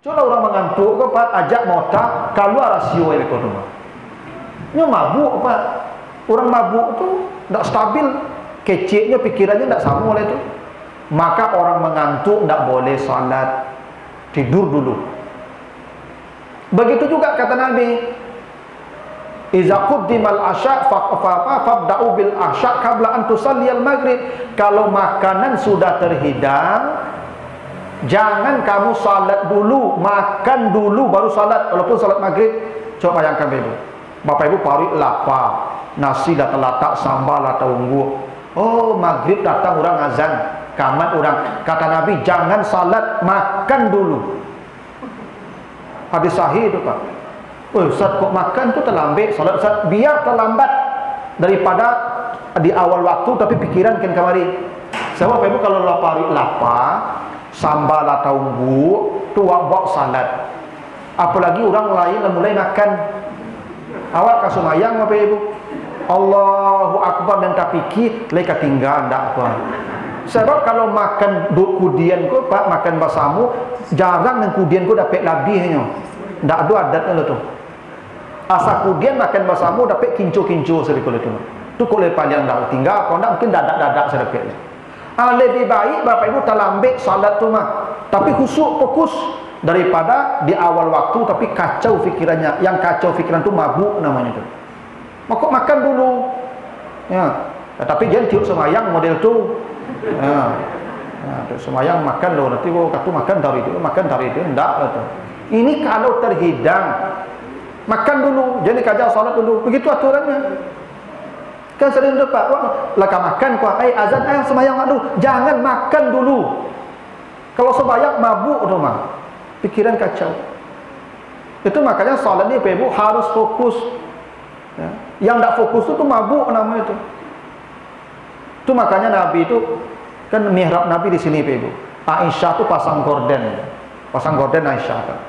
Cuma orang mengantuk ke Pak, ajak motor, keluar rasio itu rumah. Nya mabuk Pak. Orang mabuk tu tak stabil, keceknya pikirannya tak sama oleh itu. Maka orang mengantuk tak boleh salat, tidur dulu. Begitu juga kata Nabi, iza quddimal asya fabda'u bil asya qabla an tusalliyal maghrib. Kalau makanan sudah terhidang, jangan kamu salat dulu, makan dulu baru salat. Walaupun salat maghrib, coba bayangkan dulu. Bapak Ibu parit lapar, nasi dah terletak, sambal dah terunggu. Oh, maghrib datang orang azan, kamat orang. Kata Nabi, jangan salat, makan dulu. Hadis sahih itu Pak. Oh, Ustaz kok makan tu terlambat salat Ustaz? Biar terlambat daripada di awal waktu tapi pikiran kan kemari. Sebab Bapak Ibu kalau lapar, sambal atau unggu tu buat salat. Apalagi orang lain mulai makan. Awak ka sumayang Bapak Ibu. Allahu Akbar dan tak fikir lagi ketinggalan tak apa. Sebab kalau makan kudian ko Pak, makan basamu jarang nang kudian ko dapat labihnya. Tak ada adatnya tu. Asal kudian makan basamu dapat kincu-kincu sedikit itu. Tu kalau panjang dah tinggal, kalau tak mungkin dadak-dadak sedikit. Lebih baik Bapak Ibu terlambat salat tu mah. Tapi khusyuk fokus daripada di awal waktu tapi kacau fikirannya. Yang kacau fikiran tu mabuk namanya tu. Maka makan dulu. Ya. Tapi jangan tiup semayang model tu. Ya. Ya, semayang makan loh. Nanti kata makan dari itu enggak tu. Ini kalau terhidang makan dulu, jadi kajar salat dulu. Begitu aturannya. Kan sering tu Pak, laka makan kuah, azan semayang dulu. Jangan makan dulu. Kalau semayang mabuk tu mah. Pikiran kacau. Itu makanya salat ni Ibu harus fokus. Ya. Yang tak fokus tu mabuk namanya itu. Itu makanya Nabi itu kan mihrab Nabi di sini Ibu. Aisyah tu pasang gorden. Pasang gorden Aisyah kan.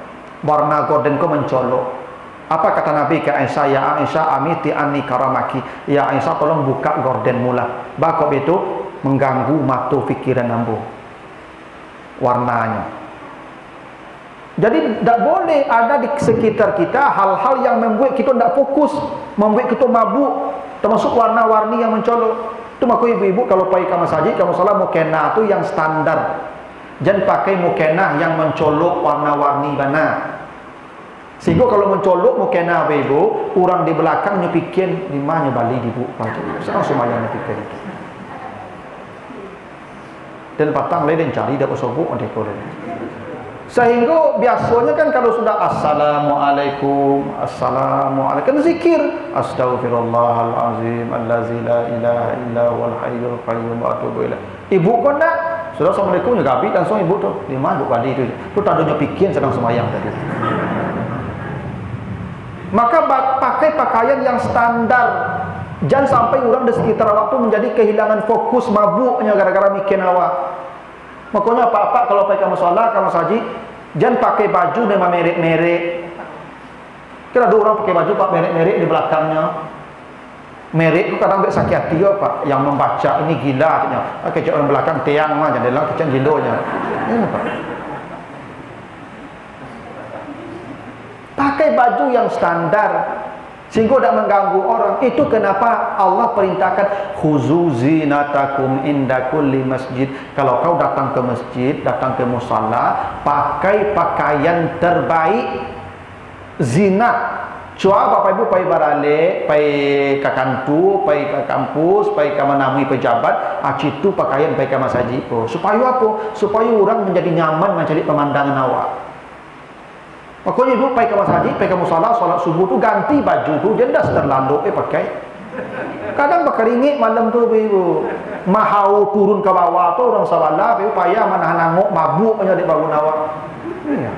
Warna gorden ku mencolok. Apa kata Nabi ke Aisyah? Ya Aisyah amiti anni karamaki. Ya Aisyah tolong buka gorden mula. Bakop itu mengganggu mata fikiran ambu. Warnanya. Jadi tak boleh ada di sekitar kita hal-hal yang membuat kita tak fokus, membuat kita mabuk, termasuk warna-warni yang mencolok. Itu maka ibu-ibu kalau pergi ke masjid, kamu salah mukena tu yang standar. Jangan pakai mukena yang mencolok warna-warni mana. Sehingga kalau mencolok mukena ibu, orang di belakangnya fikir di mana balik ibu. Sekarang semuanya fikir itu. Dan patang lain cari dapat sobuk ada korang. Sehingga biasanya kan kalau sudah Assalamualaikum zikir Astaghfirullahalazim allazi la ilaha illa huwal hayyul qayyum wa atubu ilaih. Ibu kau nak sudah Assalamualaikum juga habis langsung ibu tu di mana duk kali tu. Tu tak ada pikir sedang semayang tadi. Maka pakai pakaian yang standar. Jangan sampai orang di sekitar waktu menjadi kehilangan fokus mabuknya gara-gara mikir awak. Makanya apa-apa kalau pergi ke musala, ke masjid, jangan pakai baju memang merek-merek. Kira ada orang pakai baju pak merek-merek di belakangnya. Merek itu kadang sakit hati Pak yang membaca ini gila katanya. Kecil orang belakang tiang mah jadilah kecil gilonya. Ya, Pak. Pakai baju yang standar sehingga tidak mengganggu orang. Itu kenapa Allah perintahkan khuzu zinatakum inda kulli masjid. Kalau kau datang ke masjid, datang ke musalla, pakai pakaian terbaik. Zina. Cua Bapak Ibu pergi barale, pergi ke kantor, pergi ke kampus, pergi ke menemui pejabat, itu pakaian pergi ke masjid. Supaya apa? Supaya orang menjadi nyaman mencari pemandangan awak. Makanya ibu pergi ke masjid, pergi ke musala, solat subuh tu ganti baju tu, jangan dah terlalu pakai. Kadang berkeringit malam tu ibu. Mahau turun ke bawah tu orang sawala, ibu payah mana nangok mabuk menjadi bangun awak. Iya.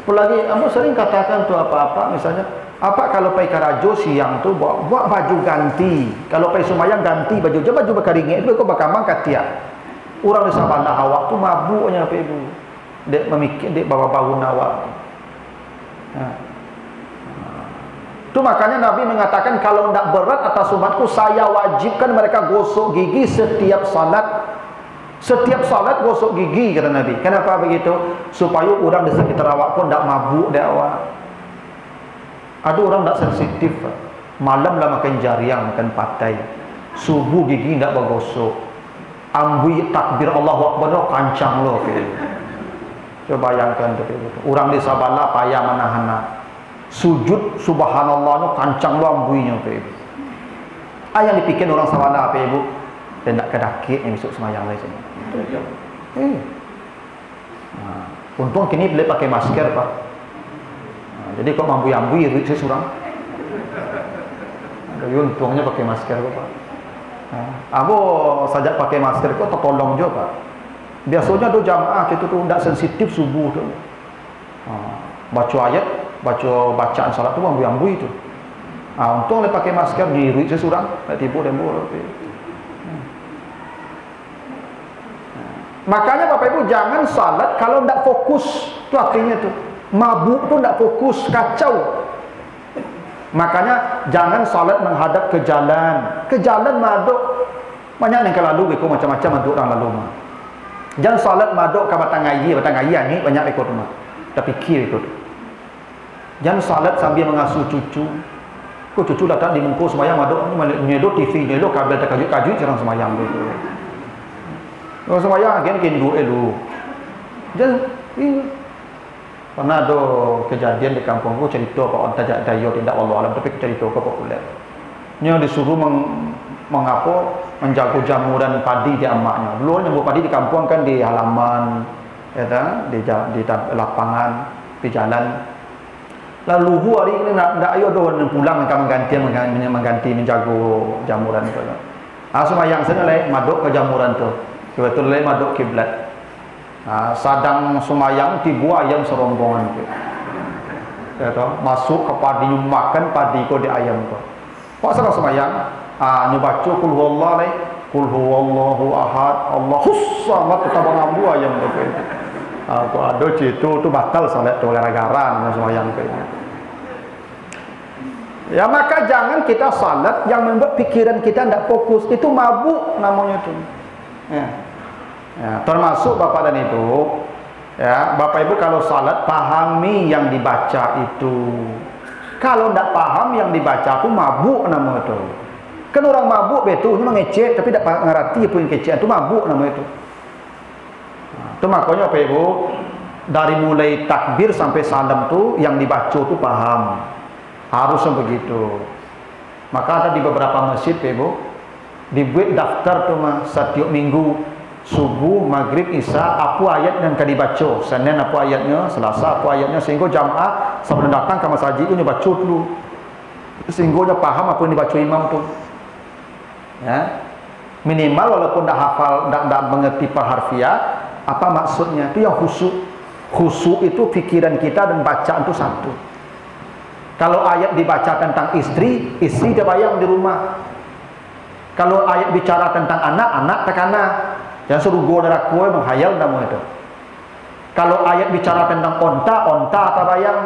Apalagi kamu sering katakan tu apa-apa misalnya, apa kalau pergi ke rajo siang tu buat baju ganti. Kalau pergi sumayang ganti baju, jangan baju berkeringit itu kau bakamang katia. Orang di Sabana awak tu mabuknya apa ibu. Dek memikir, dek bawa bangun awak. Itu makanya Nabi mengatakan kalau tidak berat atas umatku, saya wajibkan mereka gosok gigi setiap salat. Setiap salat gosok gigi kata Nabi. Kenapa begitu? Supaya orang di sekitar awak pun tak mabuk dia awak. Ada orang tak sensitif. Malam lah makan jariang, makan patai. Subuh gigi tak bergosok. Ambui takbir Allahu Akbar kancang lo. Coba bayangkan tu. Orang di Sabala payah menahan. Sujud subhanallah no kancang lo ambuinya. Yang dipikir orang Sabala apa ibu? Dan tak kedakit yang besok semayang lagi sini. Untung kini boleh pakai masker pak. Jadi kok ambui-ambui duit saya surang. Jadi untungnya pakai masker pak. Aku sajak pakai masker kok tertolong juga pak. Biasanya tu jamaah kita tu tidak sensitif subuh tu. Baca ayat, bacaan salat tu ambui-ambui tu. Untung boleh pakai masker di duit saya surang. Tak tipu demo. Makanya Bapak Ibu jangan salat kalau tidak fokus. Itu artinya tu. Mabuk pun tidak fokus, kacau. Makanya jangan salat menghadap ke jalan. Ke jalan maduk. Banyak yang kelalu ikut macam-macam untuk orang lalu. Jangan salat maduk ke batang air ni banyak ikut rumah. Tak fikir ikut. Jangan salat sambil mengasuh cucu. Kok cucu datang di mengko sembahyang maduk nyedot TV, nyedot kabel terkajut-kajut jarang sembahyang tu. Kalau sembahyang kan dua elu. Jangan pernah ada kejadian di kampungku cerita Pak Onta Dayo tidak Allah alam tapi cerita ke populer. Nya disuruh mengapa menjaga jamuran padi di amaknya. Dulu nyambut padi di kampung kan di halaman ya kan di lapangan di jalan. Lalu hari ini nak ayo do pulang akan mengganti menjaga jamuran itu. Sembahyang sana le maduk ke jamuran tu. Kebetulan maduk kiblat. Sadang semayang tibu ayam serombongan tu. Ya toh, masuk ke padi makan padi ko di ayam ko. Pak sedang semayang, nyu baca kul huwallahu lai, kul huwallahu ahad, Allahus samad tabang ambu ayam tu. Ko ada citu tu batal salat tu gara-gara semayang tu. Ya maka jangan kita salat yang membuat pikiran kita tidak fokus. Itu mabuk namanya tu. Ya, termasuk Bapak dan Ibu ya, Bapak Ibu kalau salat pahami yang dibaca itu. Kalau tidak paham yang dibaca itu mabuk nama itu. Kan orang mabuk betul cuma ngecek tapi tidak mengerti apa yang kecek itu mabuk nama itu. Itu makanya Bapak Ibu dari mulai takbir sampai salam tu yang dibaca itu paham. Harusnya begitu. Maka ada di beberapa masjid Bapak Ibu dibuat daftar tu mah setiap minggu subuh, maghrib, isya apa ayat yang akan dibaca. Senin apa ayatnya, Selasa apa ayatnya, sehingga jamaah sebelum datang ke masjid itu baca dulu. Sehingga dia faham apa yang dibaca imam tu. Ya. Minimal walaupun dah hafal, dah mengerti perharfiah, apa maksudnya? Itu yang khusyuk. Khusyuk itu pikiran kita dan bacaan itu satu. Kalau ayat dibaca tentang istri dia bayang di rumah. Kalau ayat bicara tentang anak, anak tekana. Jangan suruh gua darah kue menghayal namu itu. Kalau ayat bicara tentang onta tak bayang.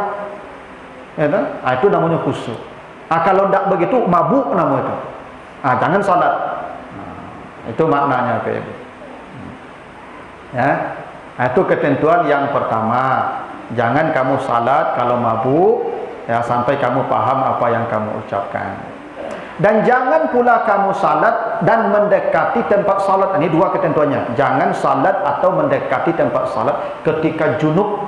Ya, itu namanya khusyuk. Kalau tidak begitu mabuk namu itu. Jangan salat. Itu maknanya Pak Ibu. Ya. Itu ketentuan yang pertama. Jangan kamu salat kalau mabuk ya sampai kamu paham apa yang kamu ucapkan. Dan jangan pula kamu salat dan mendekati tempat salat. Ini dua ketentuannya. Jangan salat atau mendekati tempat salat ketika junub.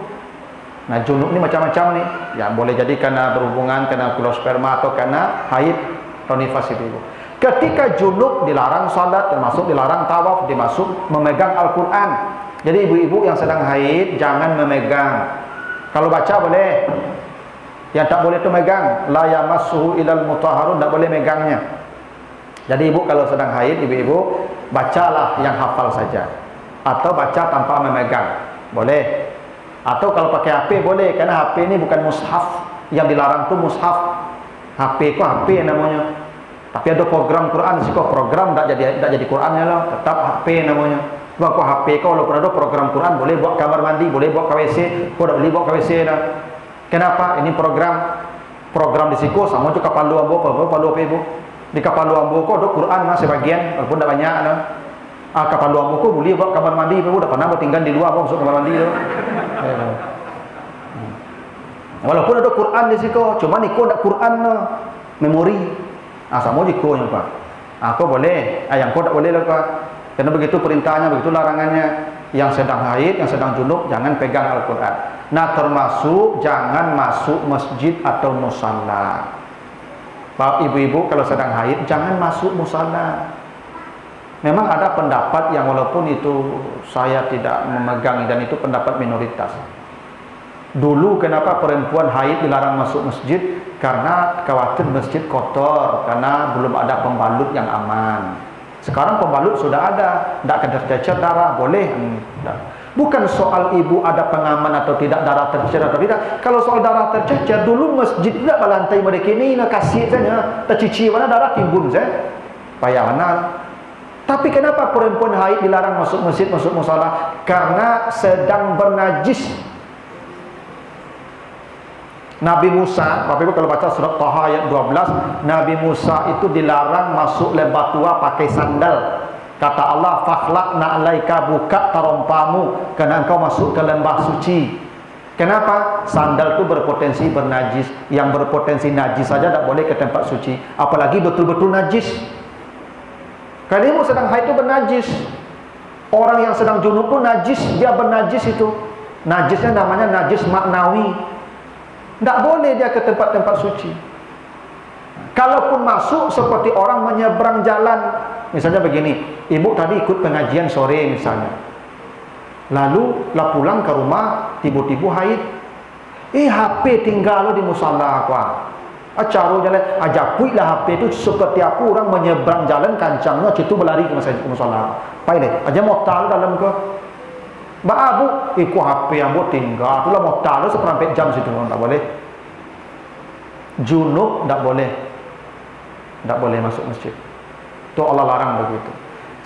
Nah, junub ini macam-macam nih. Ya, boleh jadi karena berhubungan, karena keluar sperma atau karena haid atau nifas itu. Ketika junub dilarang salat, termasuk dilarang tawaf, dimasuk memegang Al-Quran. Jadi ibu-ibu yang sedang haid jangan memegang. Kalau baca boleh. Yang tak boleh itu megang, la yamassuhu ilal mutahharun, tak boleh megangnya. Jadi ibu kalau sedang haid, ibu-ibu bacalah yang hafal saja, atau baca tanpa memegang, boleh. Atau kalau pakai HP boleh, karena HP ini bukan mushaf. Yang dilarang itu mushaf. HP itu HP namanya. Tapi ada program Quran, sih kok program tak jadi Qurannya lah, tetap HP namanya. Sebab kok HP kau walaupun ada program Quran boleh buat kamar mandi, boleh buat KWC, kau tak boleh buat KWC lah. Kenapa? Ini program di siku sama juga Palu Ambo, Palu apa ibu? Di Palu Ambo kok ada Quran mas sebagian, walaupun tidak banyak. Kapan luar muka boleh buat kamar mandi, Ibu dah pernah tinggal di luar masuk kamar mandi tu. Walaupun ada Quran di situ, cuma ikut ada Quran memori. Sama je ikutnya Pak. Kau boleh, yang kau tak boleh lah Pak. Karena begitu perintahnya, begitu larangannya. Yang sedang haid, yang sedang junub, jangan pegang Al-Quran. Nah, termasuk jangan masuk masjid atau musalla. Pak ibu-ibu kalau sedang haid, jangan masuk musalla. Memang ada pendapat yang walaupun itu saya tidak memegang dan itu pendapat minoritas. Dulu kenapa perempuan haid dilarang masuk masjid? Karena khawatir masjid kotor, karena belum ada pembalut yang aman. Sekarang pembalut sudah ada, tidak akan tercecer darah, boleh. Bukan soal ibu ada pengaman atau tidak, darah tercecer atau tidak. Kalau soal darah tercecer, dulu masjid tidak berlantai mereka ini, kasih saja, tercici mana darah timbun saya, payah mana. Tapi kenapa perempuan haid dilarang masuk masjid, masuk musala? Karena sedang bernajis. Nabi Musa, Bapak Ibu kalau baca surat Taha ayat 12, Nabi Musa itu dilarang masuk lembah tua pakai sandal. Kata Allah, "Fakhlaqna 'alaika, buka tarompamu karena engkau masuk ke lembah suci." Kenapa? Sandal itu berpotensi bernajis. Yang berpotensi najis saja tak boleh ke tempat suci, apalagi betul-betul najis. Kalau ibu sedang haid itu bernajis. Orang yang sedang junub pun najis, dia bernajis itu. Najisnya namanya najis maknawi. Tak boleh dia ke tempat-tempat suci. Kalaupun masuk seperti orang menyeberang jalan. Misalnya begini, ibu tadi ikut pengajian sore misalnya. Lalu lah pulang ke rumah, tiba-tiba haid. HP tinggal di musala aku. Acara jalan, ajapui lah HP itu seperti apa orang menyeberang jalan kancangnya, itu berlari ke musala. Pilih, aja mau tahu dalam ke. Mbak Abu, ikut HP yang buat tinggal. Itulah mau taruh seperempat jam situ, tak boleh. Junub tak boleh, tak boleh masuk masjid. Itu Allah larang begitu.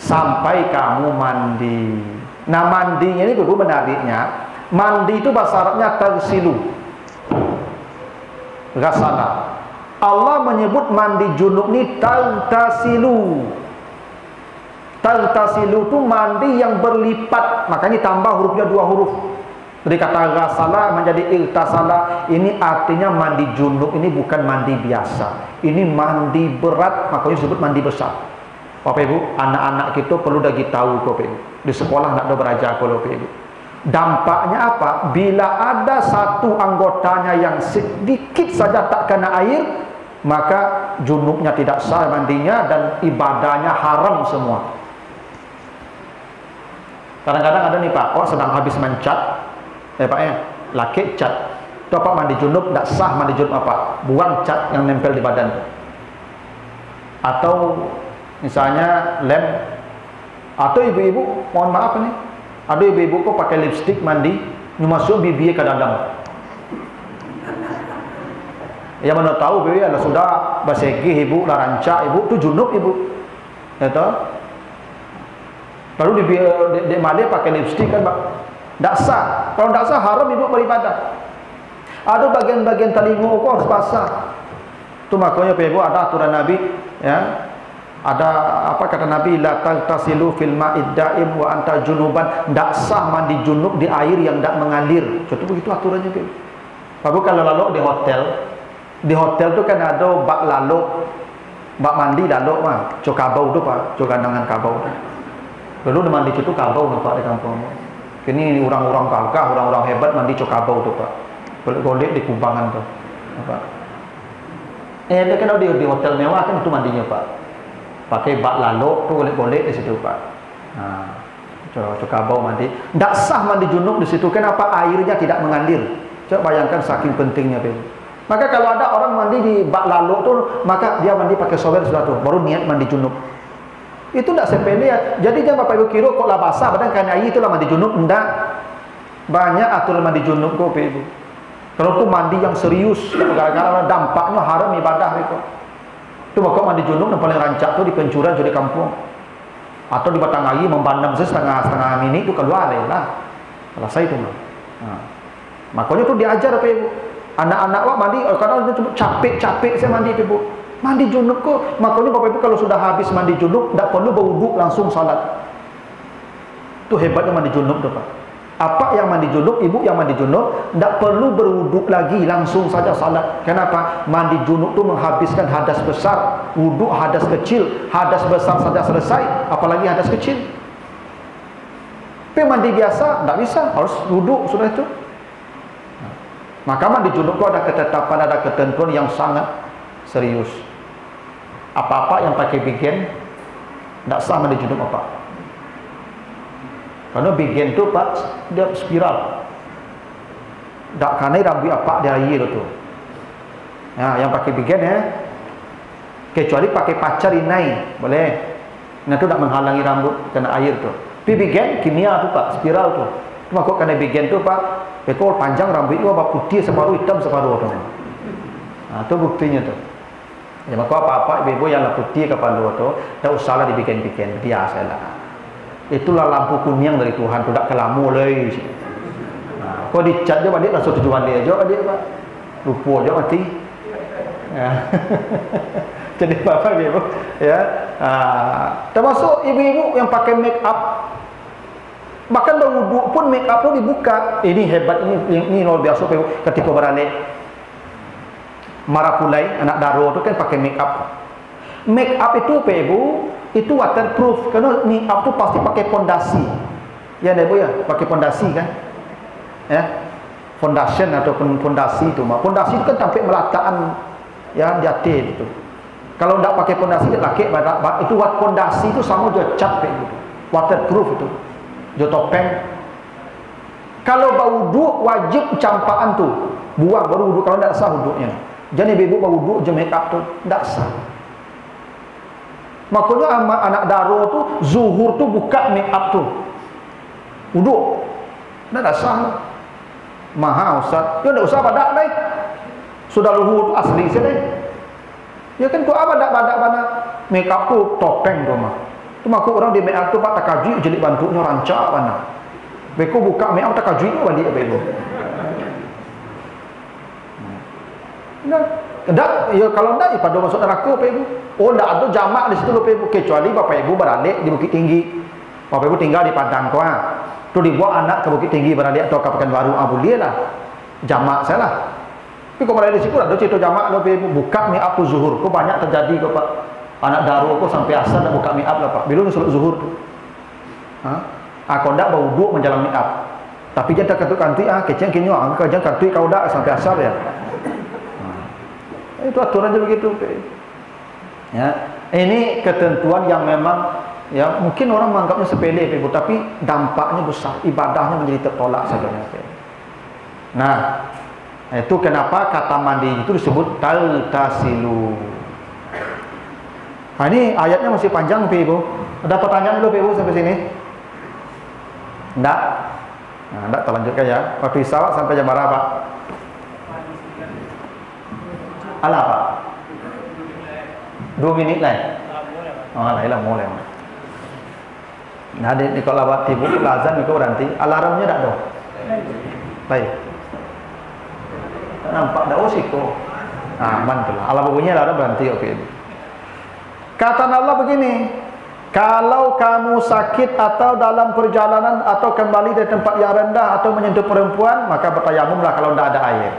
Sampai kamu mandi. Nah mandinya ini dulu menariknya. Mandi itu bahasa Arabnya tagsilu, ghasala. Allah menyebut mandi junub ini tagtasilu. Tagtasilu itu mandi yang berlipat, makanya tambah hurufnya 2 huruf. Dari kata ghasala menjadi irtasala, ini artinya mandi junub ini bukan mandi biasa. Ini mandi berat, makanya disebut mandi besar. Bapak Ibu, anak-anak kita perlu lagi tahu Bapak Ibu. Di sekolah nak ada belajar Bapak Ibu. Dampaknya apa? Bila ada satu anggotanya yang sedikit saja tak kena air, maka junubnya tidak sah mandinya dan ibadahnya haram semua. Kadang-kadang ada nih Pak, sedang habis mencat, Pak laki cat, itu apa mandi junub, tak sah mandi junub apa? Buang cat yang nempel di badan. Atau misalnya lem, atau ibu-ibu, mohon maaf nih, ada ibu-ibu kok pakai lipstick mandi, masuk bibir ke dalam. Yang mana tahu bibir adalah sudah basegi ibu, lah rancak ibu, itu junub ibu, ya tahu? Lalu di mandi pakai lipstick kan Pak, tak sah. Kalau tak sah haram ibu beribadah. Ada bagian-bagian telinga kok harus basah. Itu makanya Ibu ada aturan Nabi, ya. Ada apa kata Nabi, la tagtasilu fil ma'id daim wa anta junuban. Tak sah mandi junub di air yang tak mengalir. Contoh begitu aturannya Ibu. Baru kalau lalu di hotel tu kan ada bak lalu, bak mandi lalu mah, cok kabau tu Pak, cok gandangan kabau. Dulu mandi situ kabau Pak di kampung. Kini orang-orang gagah, orang-orang hebat mandi cok kabau tu Pak. Golek di kubangan tu. Pak. Dia kan di hotel mewah kan itu mandinya Pak. Pakai bak lalu tu golek-golek di situ Pak. Nah, cok kabau mandi. Tak sah mandi junub di situ. Kenapa? Airnya tidak mengalir. Coba bayangkan saking pentingnya Pak. Maka kalau ada orang mandi di bak lalu tu, maka dia mandi pakai shower sudah tu, baru niat mandi junub. Itu tidak sepele ya. Jadi jangan Bapak Ibu kira kok lah basah badan karena air itulah mandi junub. Tidak. Banyak aturan mandi junub kok Bapak Ibu. Kalau itu mandi yang serius, gara-gara dampaknya haram ibadah itu. Itu bakal mandi junub yang paling rancak tu di pencuran di kampung. Atau di batang air membandam setengah minit itu keluar lah. Selesai itu. Nah. Makanya tu diajar Bapak Ibu. Anak-anak wah mandi kadang capek saya mandi Ibu. Mandi junub kok. Makanya Bapak Ibu kalau sudah habis mandi junub, tak perlu berwuduk langsung salat. Itu hebatnya mandi junub tu Pak. Apa yang mandi junub, ibu yang mandi junub tidak perlu berwuduk lagi, langsung saja salat. Kenapa? Mandi junub tu menghabiskan hadas besar. Wuduk hadas kecil, hadas besar saja selesai, apalagi hadas kecil. Tapi mandi biasa tidak bisa, harus wuduk sudah itu. Maka mandi junub tu ada ketetapan, ada ketentuan yang sangat serius. Apa-apa yang pakai bigen tidak sah mandi junub apa. Karena bigen tu Pak, dia spiral. Tak kanai rambut apa dia air tu. Ya, yang pakai bigen ya. Kecuali pakai pacar inai, boleh. Nah tu tak menghalangi rambut kena air tu. Tapi bigen kimia tu Pak, spiral tu. Cuma kok kena bigen tu Pak, ekor panjang rambut itu apa putih separuh, hitam separuh tu. Nah, tu buktinya tu. Ya, maka apa-apa ibu yang putih kepala tu, tak usahlah dibikin-bikin, biasalah. Itulah lampu kuning dari Tuhan, tidak kelamu lagi. Nah, kau dicat je balik langsung tujuan dia aja dia Pak. Lupa aja mati. Ya. Jadi apa ibu? Ya. Termasuk ibu-ibu yang pakai make up. Bahkan berwuduk pun make up tu dibuka. Ini hebat, ini luar biasa ibu. Ketika berani Marapulai anak daro tu kan pakai make up. Make up itu apa ibu? Itu waterproof, kerana make up tu pasti pakai fondasi. Ya ibu ya, pakai fondasi kan? Ya. Foundation ataupun fondasi itu. Fondasi itu kan sampai melataan ya di atas itu. Kalau tidak pakai fondasi dia laki itu fondasi itu sama je cat itu. Waterproof itu. Jo topeng. Kalau berwuduk wajib campaan tu. Buang baru wuduk, kalau tidak sah wuduknya. Jadi ibu berwuduk je make up tu tidak sah. Makanya anak daro tu zuhur tu buka make up tu. Wuduk. Tidak sah. Mahal Ustaz. Ya tidak usah badak deh. Sudah luhur tu asli saja. Ya kan tu apa badak mana make up tu topeng tu mah. Tu maka orang di make up tu pak tak kaji jadi bantunya rancak mana. Beko buka make up tak kaji balik apa ibu. Tidak, ya kalau tidak, ya pada masuk neraka Bapak Ibu. Oh, tidak ada jamak di situ Bapak Ibu. Kecuali Bapak Ibu beralik di Bukit Tinggi. Bapak Ibu tinggal di Padang Kuah. Tu dibawa anak ke Bukit Tinggi beralik atau ke Pekanbaru, boleh lah. Jamak saya lah. Tapi kalau beralik di situ ada cerita jamak Bapak Ibu. Buka mi'ab tu zuhur. Kau banyak terjadi kau Pak. Anak daru kau sampai asal dah buka mi'ab lah Pak. Bila solat zuhur tu. Kau tidak berwuduk menjalan mi'ab. Tapi dia tak kantuk-kantuk, kecil kinyok. Kau jangan kantuk kau dah sampai asal ya. Itu aturan je begitu. Ya, ini ketentuan yang memang ya mungkin orang menganggapnya sepele Ibu, tapi dampaknya besar, ibadahnya menjadi tertolak sebenarnya. Nah, itu kenapa kata mandi itu disebut taltasilu. Nah, ini ayatnya masih panjang Ibu. Ada pertanyaan dulu Ibu sampai sini? Enggak? Nah, enggak, kita lanjutkan ya. Waktu pesawat sampai jam berapa? Alah Pak? 2 minit lah. Oh, lah boleh. Nah, di kalau lawat ibu lazan itu berhenti. Alarmnya tak ada. Baik. Nampak dah osiko. Aman tu lah. Alarm bunyi alarm berhenti okey. Kata Allah begini, kalau kamu sakit atau dalam perjalanan atau kembali dari tempat yang rendah atau menyentuh perempuan, maka bertayamumlah kalau tidak ada air.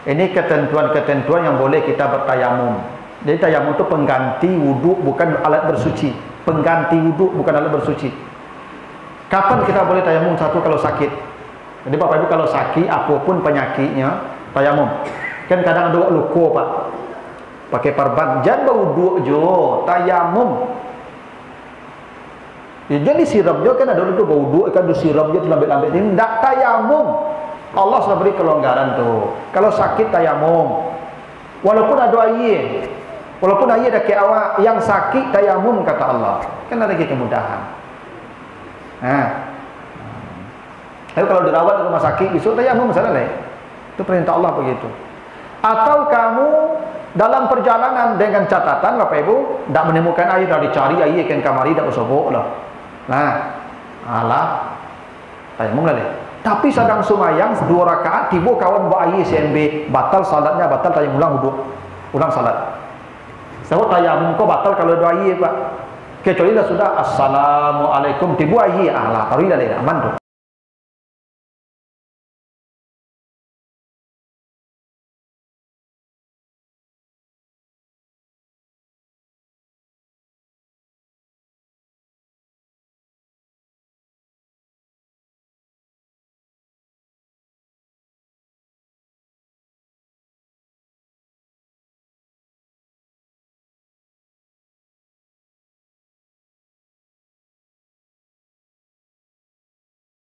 Ini ketentuan-ketentuan yang boleh kita bertayamum. Jadi tayamum itu pengganti wuduk, bukan alat bersuci. Pengganti wuduk, bukan alat bersuci. Kapan kita boleh tayamum? Satu, kalau sakit. Jadi Bapak Ibu kalau sakit, apapun penyakitnya, tayamum. Kan kadang ada luka Pak. Pakai parban. Jangan berwuduk je, tayamum. Ya, jadi siram je kan ada orang tu berwuduk, kan ada siram je, lambat-lambat ini. Tak tayamum. Allah sudah beri kelonggaran tu. Kalau sakit tayamum. Walaupun ada air. Walaupun air dah ke awak, yang sakit tayamum kata Allah. Kan ada lagi kemudahan. Tapi kalau dirawat di rumah sakit, besok tayamum masalah lain. Itu perintah Allah begitu. Atau kamu dalam perjalanan dengan catatan Bapak Ibu tak menemukan air, dah dicari air kan kamari tak bersobok lah. Alah tayamum lah. Tapi sedang sumayang 2 rakaat tiba kawan buat air CNB, batal salatnya, batal tayamum ulang wuduk. Ulang salat. Sebab tayamum kau batal kalau ada air Pak. Kecuali dah sudah assalamualaikum tibu ayi ala paru ida le aman tu.